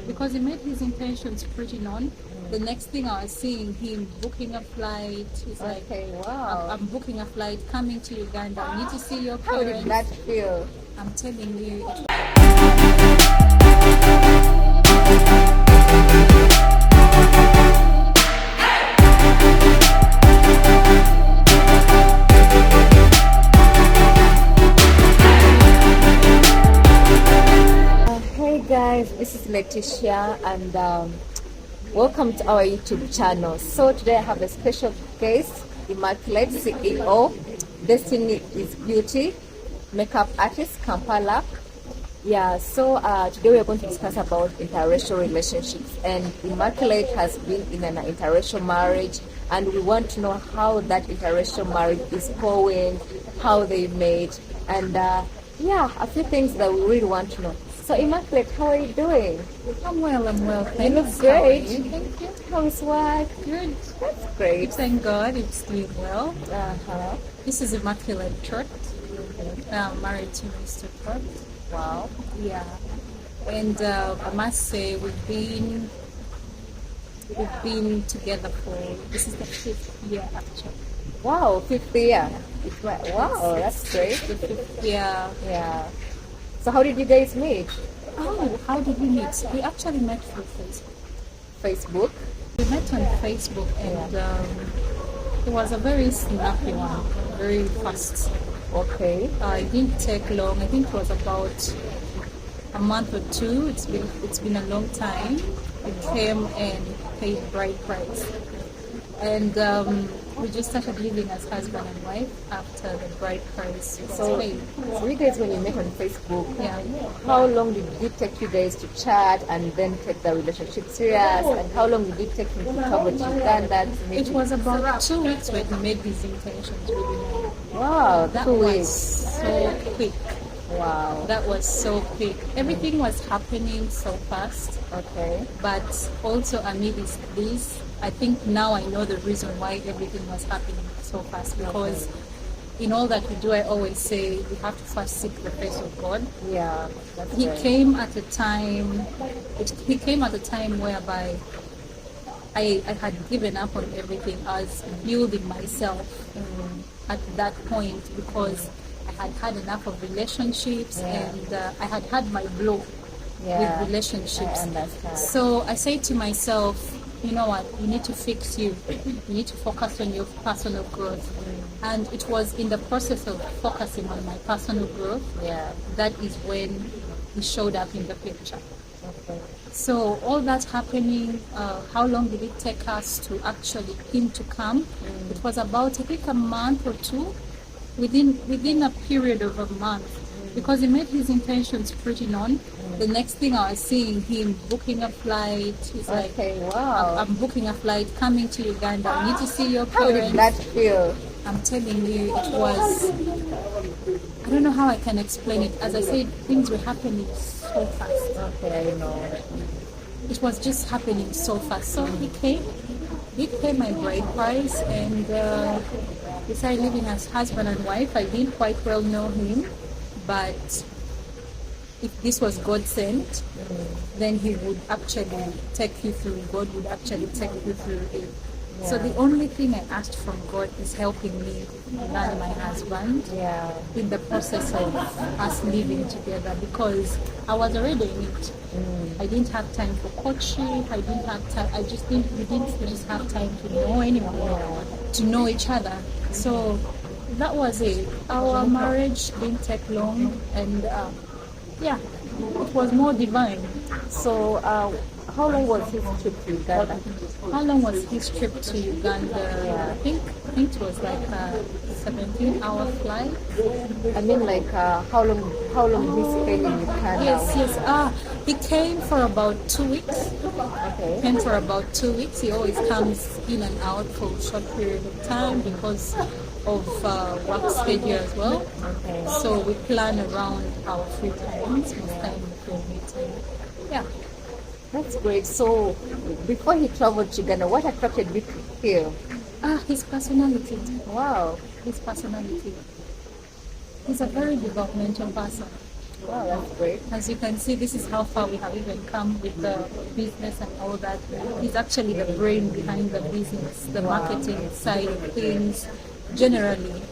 because he made his intentions pretty known. The next thing I was seeing him booking a flight. He's like, Okay, wow. I'm booking a flight coming to Uganda. I need to see your How parents. did that feel? I'm telling you. Hey guys, this is Letitia and welcome to our YouTube channel. So today I have a special guest, Immaculate CEO, Destiny is Beauty, makeup artist, Kampala. Yeah, so today we are going to discuss about interracial relationships, and Immaculate has been in an interracial marriage, and we want to know how that interracial marriage is going, how they met, and yeah, a few things that we really want to know. So Immaculate, how are you doing? I'm well. You Thanks. look great. How are you? Thank you. How's work? Good. That's great. Thank God it's doing well. Uh-huh. This is Immaculate Trot. I'm married to Mr. Trot. Wow. Yeah. And I must say we've been together for, this is the 5th year actually. Wow, 50 year. Wow, that's great. The 5th year. Yeah. So how did you guys meet? Oh, how did we meet? We actually met through Facebook. Facebook? We met on Facebook, and it was a very snappy one, very fast. Okay. It didn't take long. I think it was about a month or two. It's been a long time. We came and paid bride price, and we just started living as husband and wife after the bride price was paid. So you guys, when you met on Facebook, Yeah. how long did it take you guys to chat and then take the relationship serious? And how long did it take him to travel to Uganda to meet It you? was about 2 weeks when he made these intentions with me. Wow, That 2 was weeks. so quick. Wow. That was so quick. Everything was happening so fast. Okay. But also amidst this, I think now I know the reason why everything was happening so fast, because in all that we do, I always say we have to first seek the face of God. Yeah. That's He right. came at a time. He came at a time whereby I had given up on everything. I was building myself at that point because I had had enough of relationships, and I had had my blow with relationships. I understand. So I say to myself, you know what, you need to fix you. You need to focus on your personal growth. And it was in the process of focusing on my personal growth Yeah. that is when he showed up in the picture. Okay. So all that happening, how long did it take us to actually him to come? It was about, I think, a month or two, within a period of a month, because he made his intentions pretty known. The next thing I was seeing him booking a flight. He's like, Okay, wow. I'm booking a flight coming to Uganda. I need to see your How parents. did that feel? I'm telling you, it was, I don't know how I can explain it. As I said, things were happening so fast. Okay, I know. It was just happening so fast. So he came, did pay my bride price, and we started living as husband and wife. I didn't quite well know him, but if this was God sent, then he would actually take you through. God would actually take you through it. So the only thing I asked from God is helping me learn my husband Yeah. in the process of us living together, because I was already in it. I didn't have time for courtship. I didn't have time. We didn't just have time to know anyone, to know each other. So that was it. Our marriage didn't take long, and yeah, it was more divine. So, how long was his trip to Uganda? How long was his trip to Uganda? I think it was like a 17-hour flight. I mean, like, how long he stayed in Uganda? Yes. He came for about 2 weeks. Okay. Came for about 2 weeks. He always comes in and out for a short period of time because of work schedule as well. Okay. So we plan around our free times, most time we're meeting. Yeah. That's great. So, before he traveled to Uganda, what attracted you to him? His personality. Wow. His personality. He's a very developmental person. Wow, that's great. As you can see, this is how far we have even come with the business and all that. He's actually the brain behind the business, the marketing side of things, generally,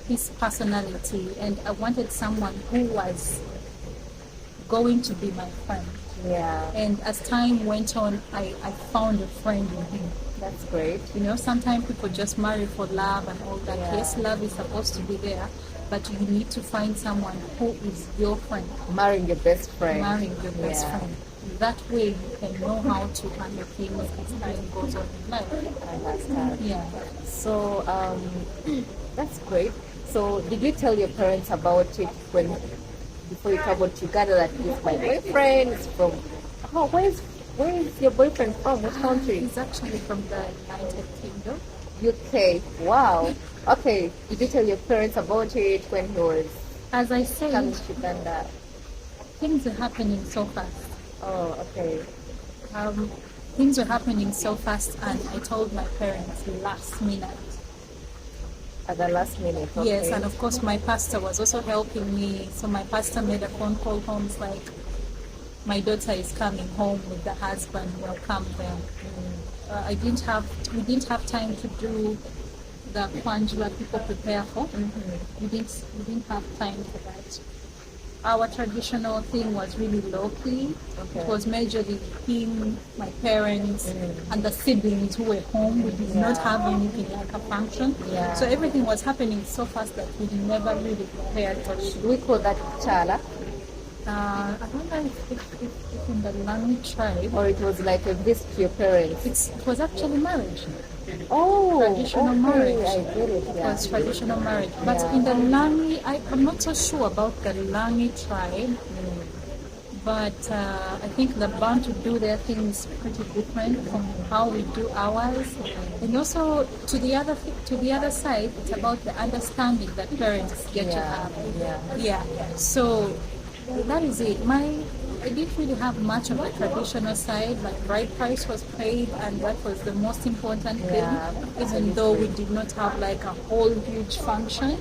his personality. And I wanted someone who was going to be my friend. Yeah, And as time went on, I found a friend in him. that's great. You know, sometimes people just marry for love and all that. Yeah. Yes, love is supposed to be there, but you need to find someone who is your friend, Marrying your best friend. marrying your best Yeah. friend. That way you can know how to handle things as time goes on in life. I understand. Yeah. So that's great. So did you tell your parents about it when before you traveled to Uganda that this is my boyfriend? It's from where is your boyfriend from? What country? He's actually from the United Kingdom. UK. Wow. Okay. Did you tell your parents about it when he was As I coming said, to Uganda? things are happening so fast. Oh, okay. Um, things were happening so fast, and I told my parents last minute. At the last minute. Okay. Yes, and of course my pastor was also helping me. So my pastor made a phone call home. It's like, my daughter is coming home with the husband. Welcome them. We didn't have time to do the kwanjula people prepare for. We didn't have time for that. Our traditional thing was really low key. Okay. It was majorly him, my parents, and the siblings who were home. We did not have anything like a function. Yeah. So everything was happening so fast that we never really prepared for it. We call that chala, I don't know if in the Lami tribe, or it was like a visit to your parents. it was actually marriage. Oh, Traditional okay, marriage. I get it. It Yeah. was traditional marriage. But Yeah. in the Lami, I'm not so sure about the Lami tribe. But I think the Bantu do their things pretty different from how we do ours. And also to the other side, it's about the understanding that parents get to Yeah, have. yeah. Yeah. So that is it. I didn't really have much of a traditional side. Like bride price was paid, and that was the most important thing. Yeah, Even though we did not have like a whole huge function.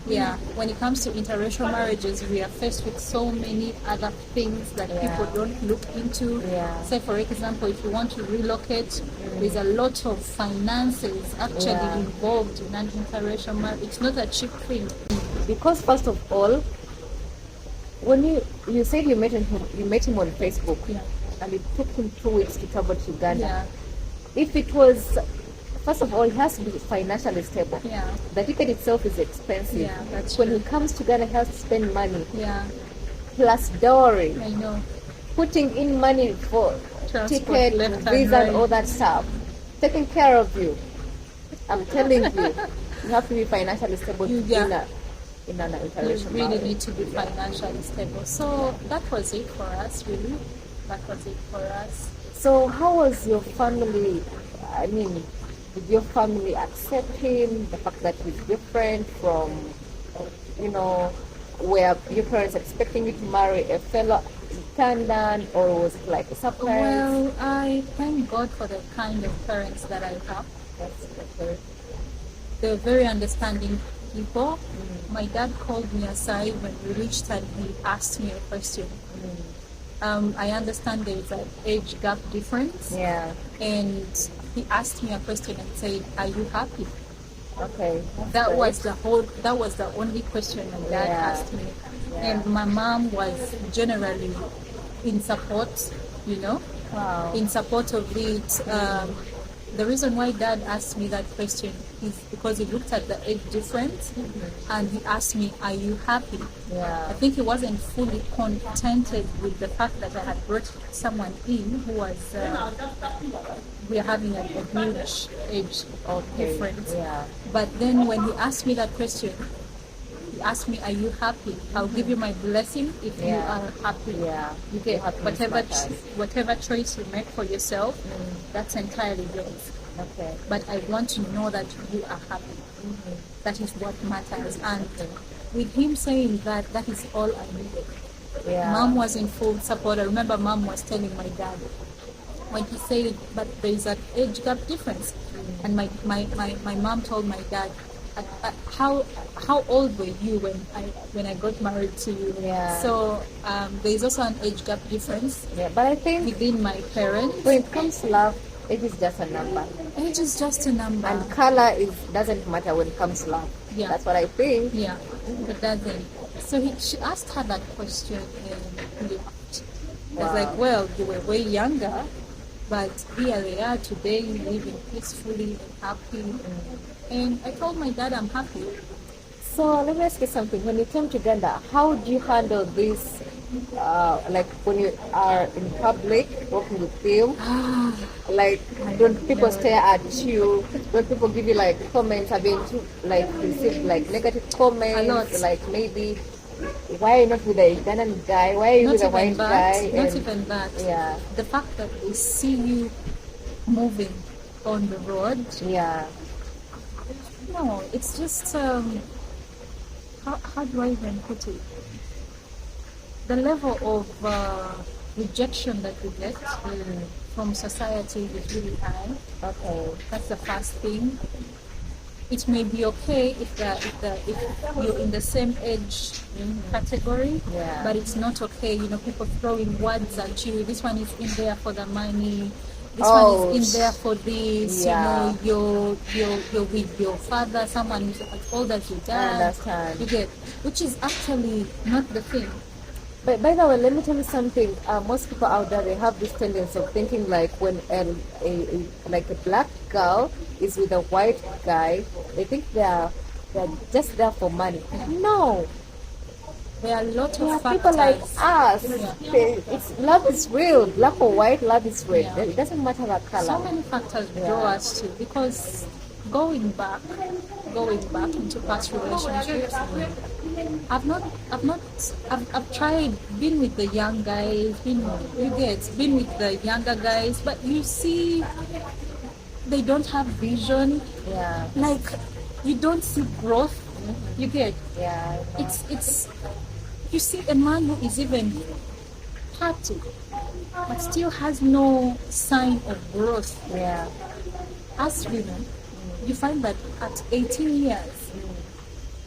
Yeah. When it comes to interracial marriages, we are faced with so many other things that people don't look into. Yeah. Say, for example, if you want to relocate, there's a lot of finances actually Yeah. involved in an interracial marriage. It's not a cheap thing. Because first of all, when you said you met him on Facebook, Yeah. and it took him 2 weeks to travel to Uganda. Yeah. If it was, first of all, he has to be financially stable. Yeah. The ticket itself is expensive. Yeah, that's when true. he comes to Ghana, he has to spend money Yeah. plus dowry, I know. putting in money for Transport ticket, left and visa, and right. all that stuff, taking care of you. I'm telling you, you have to be financially stable Yeah. in an You interracial really marriage. need to be financially stable. So that was it for us, really. That was it for us. So how was your family? I mean, did your family accept him? The fact that he's different from, where your parents expecting you to marry a fellow Ugandan, or was it like a surprise? Well, I thank God for the kind of parents that I have. That's okay. They're very understanding people. My dad called me aside when we reached and he asked me a question. I understand there is an age gap difference, Yeah. and he asked me a question and said, "Are you happy?" Okay. That was the only question my dad Yeah. asked me. Yeah. And my mom was generally in support, Wow. in support of it. The reason why dad asked me that question is because he looked at the age difference and he asked me, "Are you happy?" Yeah. I think he wasn't fully contented with the fact that I had brought someone in who was, we are having a huge age difference. Yeah. But then when he asked me that question, he asked me, "Are you happy? I'll give you my blessing if you Yeah. are happy." Yeah. You get Happiness matters. whatever choice you make for yourself, that's entirely yours. Okay. But I want to know that you are happy. That is what matters. And with him saying that, that is all I needed. Yeah. Mom was in full support. I remember mom was telling my dad when he said, "But there is an age gap difference," and my mom told my dad, how old were you when I got married to you? Yeah. So there is also an age gap difference Yeah, but I think within my parents. when it comes to love, it is just a number. Age is just a number. And color doesn't matter when it comes to love. Yeah. That's what I think. Yeah, it doesn't. So she asked her that question and he laughed. I was Wow. like, well, you were way younger, but here they are today, living peacefully and happy. And I told my dad I'm happy. So let me ask you something. When you came to Uganda, how do you handle this? Like when you are in public, walking with them, like don't people stare at you? Don't people give you like comments? Have you like received like negative comments? A lot. Like maybe why are you not with a Ugandan guy? Why are you Not with a even white that. guy? Not And- even that. Yeah, The fact that they see you moving on the road, yeah, no, it's just how do I even put it? The level of rejection that we get from society is really high. okay, That's the first thing. It may be okay if you're in the same age category, Yeah. but it's not okay. You know, people throwing words at you. This one is in there for the money. This Oh, one is in there for this. yeah. You know, you're with your father, someone who's as old as your I dad. understand. You get, which is actually not the thing. But by the way, let me tell you something. Most people out there, they have this tendency of thinking like when like a black girl is with a white guy, they think they're just there for money. No, There are a lot there are of factors. people like us. Yeah. It's love is real. Black or white, love is real. Yeah. It doesn't matter the color. So many factors draw us to, because going back into past relationships, I've tried been with the young guys, been with the younger guys, but you see they don't have vision. Yeah, Like, you don't see growth. You get, yeah, it's you see a man who is even 30 but still has no sign of growth. yeah, As women, you find that at 18 years,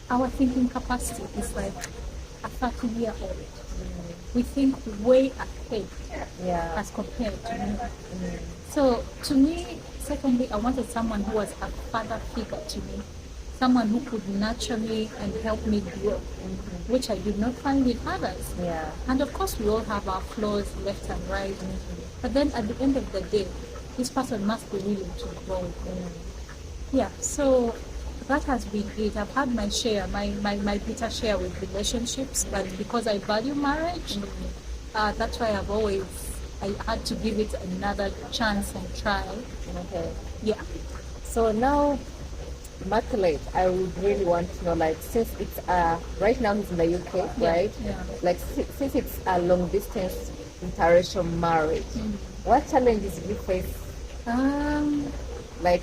our thinking capacity is like a 30-year-old. We think way ahead yeah. as compared to me. So to me, secondly, I wanted someone who was a father figure to me, someone who could nurture me and help me grow, which I did not find in others. Yeah. And of course, we all have our flaws left and right. But then at the end of the day, this person must be willing to grow. Yeah, so that has been it. I've had my share, my bitter share with relationships, but because I value marriage, that's why I had to give it another chance and try. Okay. Yeah. So now, Immaculate, I would really want to know, like, since it's right now he's in the UK, Yeah, right? yeah. Like, since it's a long distance interracial marriage, what challenges do you face, like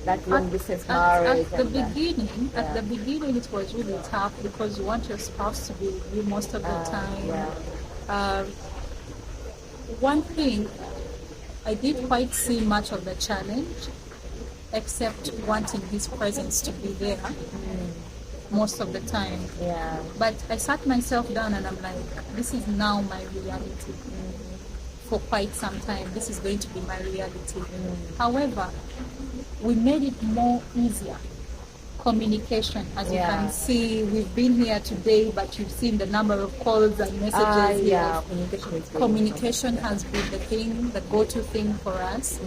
that long distance marriage? At the and that? beginning, it was really tough because you want your spouse to be with you most of the time. Yeah. One thing, I didn't quite see much of the challenge, except wanting his presence to be there most of the time. Yeah. But I sat myself down and I'm like, this is now my reality. For quite some time, this is going to be my reality. However, we made it more easier. Communication, as you Yeah. can see, we've been here today, but you've seen the number of calls and messages. Yeah. Communication is very Communication has been the thing, the go-to thing for us.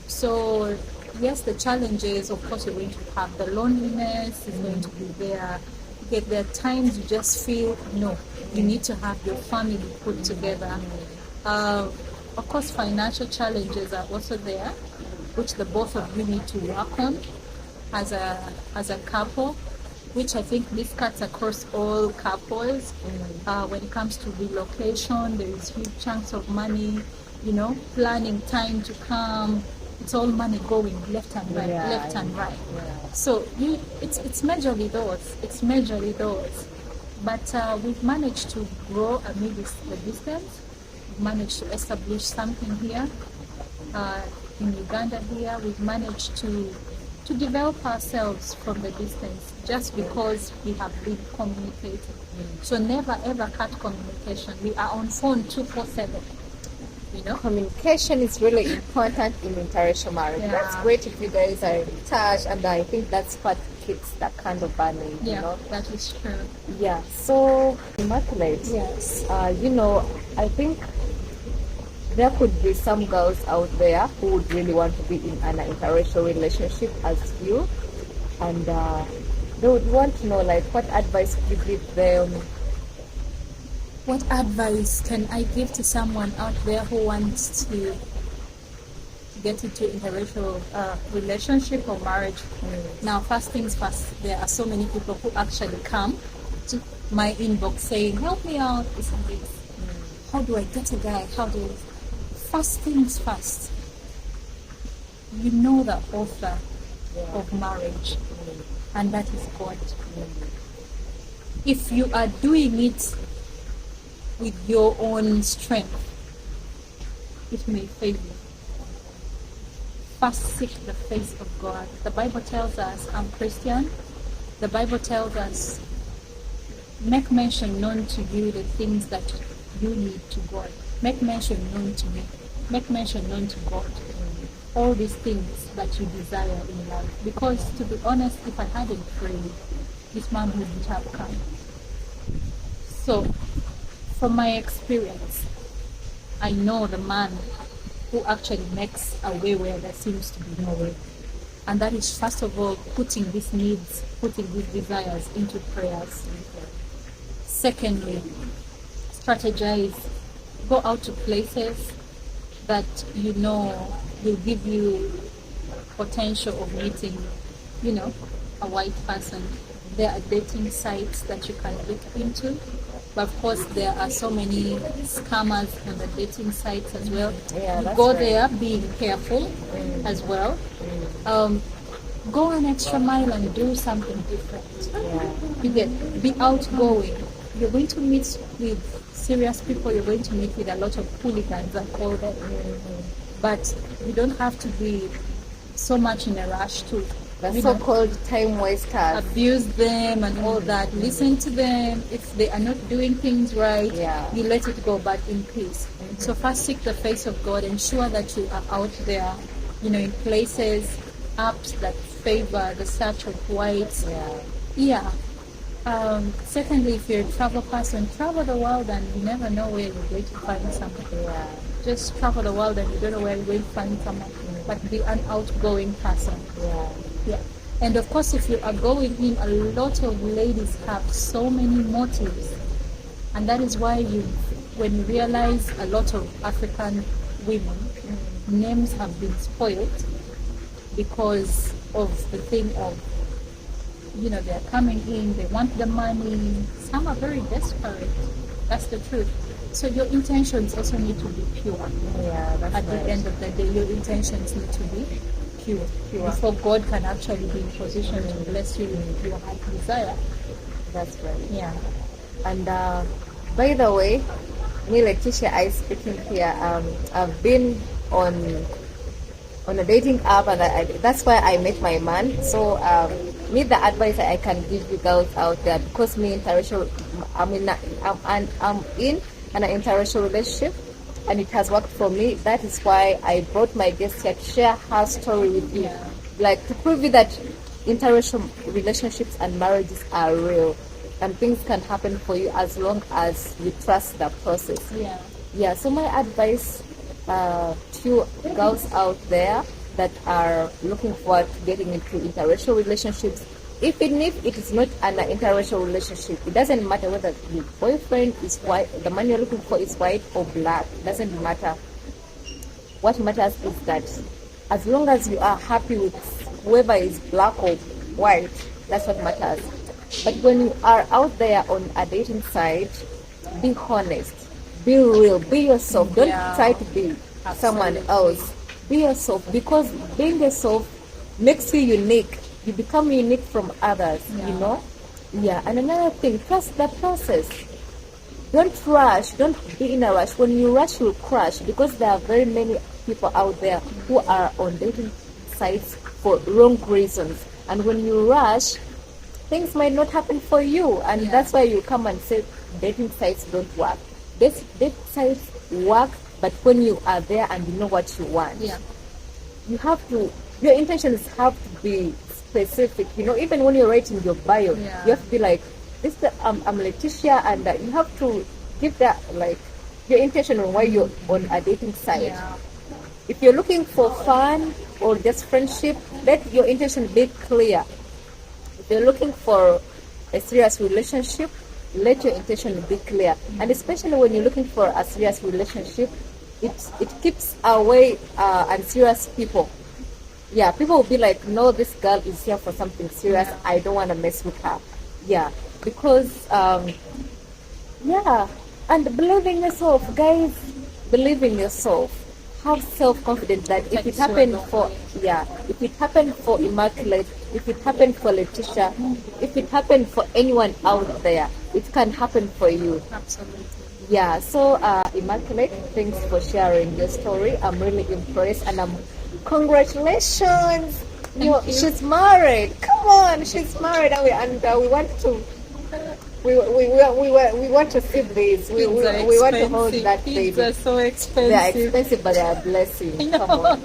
So yes, the challenges, of course, you're going to have the loneliness is going to be there. Yet there are times you just feel, no, you need to have your family put together. Of course, financial challenges are also there, which the both of you need to work on as a couple, which I think this cuts across all couples. When it comes to relocation, there is huge chunks of money, planning time to come. It's all money going left and right, left and right. Yeah. So it's majorly those. It's majorly those. But we've managed to grow amidst the distance. We've managed to establish something here in Uganda. Here we've managed to to develop ourselves from the distance just because we have been communicating. So never ever cut communication. We are on phone 24/7. You know? Communication is really important in interracial marriage. Yeah. That's great if you guys are in touch, and I think that's what keeps that kind of bonding. Yeah, You know? that is true. Yeah. So Immaculate. Yes. I think there could be some girls out there who would really want to be in an interracial relationship as you, and they would want to know, like, what advice would you give them? What advice can I give to someone out there who wants to get into interracial relationship or marriage? Now, first things first, there are so many people who actually come to my inbox saying, help me out, this and this. How do I get a guy? First things first, you know the author of marriage, and that is God. If you are doing it with your own strength, it may fail you. First seek the face of God. The Bible tells us, I'm Christian, the Bible tells us, make mention known to you the things that you need to God. Make mention known to me. Make mention known to God. All these things that you desire in life. Because to be honest, if I hadn't prayed, this man wouldn't have come. So, from my experience, I know the man who actually makes a way where there seems to be no way. And that is, first of all, putting these needs, putting these desires into prayers. Secondly, strategize. Go out to places that you know will give you potential of meeting, a white person. There are dating sites that you can look into. But of course, there are so many scammers on the dating sites as well. Yeah, that's go right. there being careful as well. Go an extra mile and do something different. Yeah. Be outgoing. You're going to meet with serious people. You're going to meet with a lot of hooligans and all that. But you don't have to be so much in a rush to The so-called time wasters. abuse them and all that. Listen to them. If they are not doing things right, you let it go, but in peace. So first seek the face of God. Ensure that you are out there, in places, apps that favor the search of whites. Secondly, if you're a travel person, travel the world, and you never know where you're going to find someone. Just travel the world and you don't know where you're going to find someone. But be an outgoing person. And of course, if you are going in, a lot of ladies have so many motives, and that is why when you realize a lot of African women names have been spoiled because of the thing of they're coming in, they want the money. Some are very desperate. That's the truth. So your intentions also need to be pure. At the end of the day, your intentions need to be pure. Before God can actually be in position to bless you with your heart desire. That's right. And by the way, me, Letitia, I speaking here. I've been on a dating app, and that's why I met my man. So me, the advice I can give you girls out there, because me I'm in an interracial relationship, and it has worked for me. That is why I brought my guest here to share her story with you, like to prove you that interracial relationships and marriages are real, and things can happen for you as long as you trust the process. So my advice to girls out there that are looking forward to getting into interracial relationships, even if it is not an interracial relationship, it doesn't matter whether the boyfriend is white, the man you're looking for is white or black. It doesn't matter. What matters is that as long as you are happy with whoever is black or white, that's what matters. But when you are out there on a dating site, be honest, be real, be yourself. Don't try to be someone else. Be yourself, because being yourself makes you unique. You become unique from others, And another thing, trust the process. Don't rush. Don't be in a rush. When you rush, you'll crash, because there are very many people out there who are on dating sites for wrong reasons. And when you rush, things might not happen for you. And that's why you come and say dating sites don't work. Dating sites work, but when you are there and you know what you want, you have to, your intentions have to be specific. You know, even when you're writing your bio, you have to be like, I'm Letitia, and you have to give that, like, your intention on why you're on a dating site. If you're looking for fun or just friendship, let your intention be clear. If you're looking for a serious relationship, let your intention be clear. And especially when you're looking for a serious relationship, it keeps away unserious people. Yeah, people will be like, no, this girl is here for something serious. I don't want to mess with her. Yeah, because and believe in yourself, guys. Believe in yourself. Have self-confidence that if it happened for Immaculate, if it happened for Letitia, if it happened for anyone out there, it can happen for you. Absolutely. Yeah, so Immaculate, thanks for sharing your story. I'm really impressed, and congratulations. She's married. Come on, she's married, and we want to. We want to see this. We want to hold that baby. Kids are so expensive. They are expensive, but they are a blessing. Come on.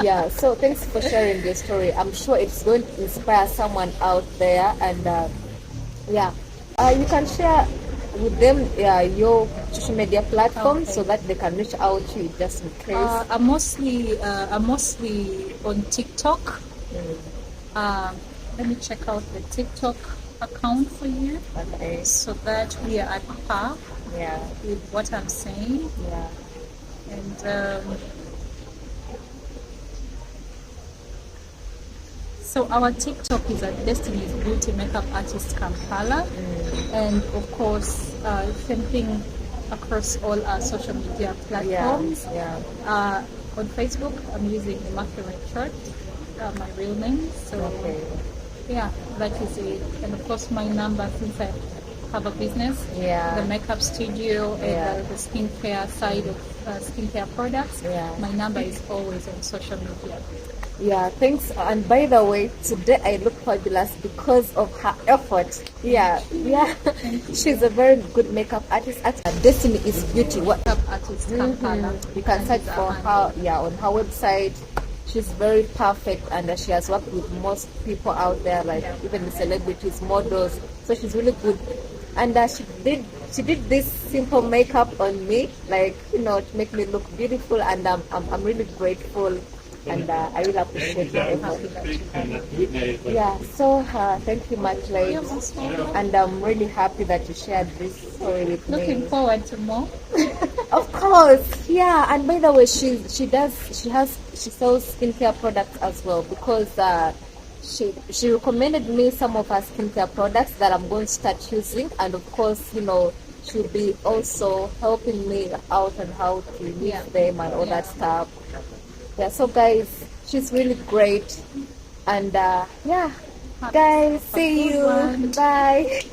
Yeah. So thanks for sharing your story. I'm sure it's going to inspire someone out there, and you can share with them your social media platform so that they can reach out to you just in case. I'm mostly on TikTok. Let me check out the TikTok account for you, so that we are at par with what I'm saying. And so our TikTok is at Destiny's Beauty Makeup Artist Kampala, and of course same thing across all our social media platforms. On Facebook, I'm using Immaculate Trot, my real name. So that is it. And of course my number, since I have a business, the makeup studio and the skincare side of skincare products, my number is always on social media. Yeah, thanks. And by the way, today I look fabulous because of her effort. She's a very good makeup artist. Destiny is Beauty Makeup Artist Kampala. You can search for her on her website. She's very perfect, and she has worked with most people out there, like even the celebrities, models. So she's really good. And she did this simple makeup on me, like, to make me look beautiful, and I'm really grateful, and I really appreciate your effort. Yeah, so thank you much, ladies, and I'm really happy that you shared this story with me. Looking forward to more. Of course, yeah. And by the way, she sells skincare products as well, because she recommended me some of her skincare products that I'm going to start using, and of course, she'll be also helping me out on how to use them and all that stuff. Yeah, so guys, she's really great, and guys, see you. Bye.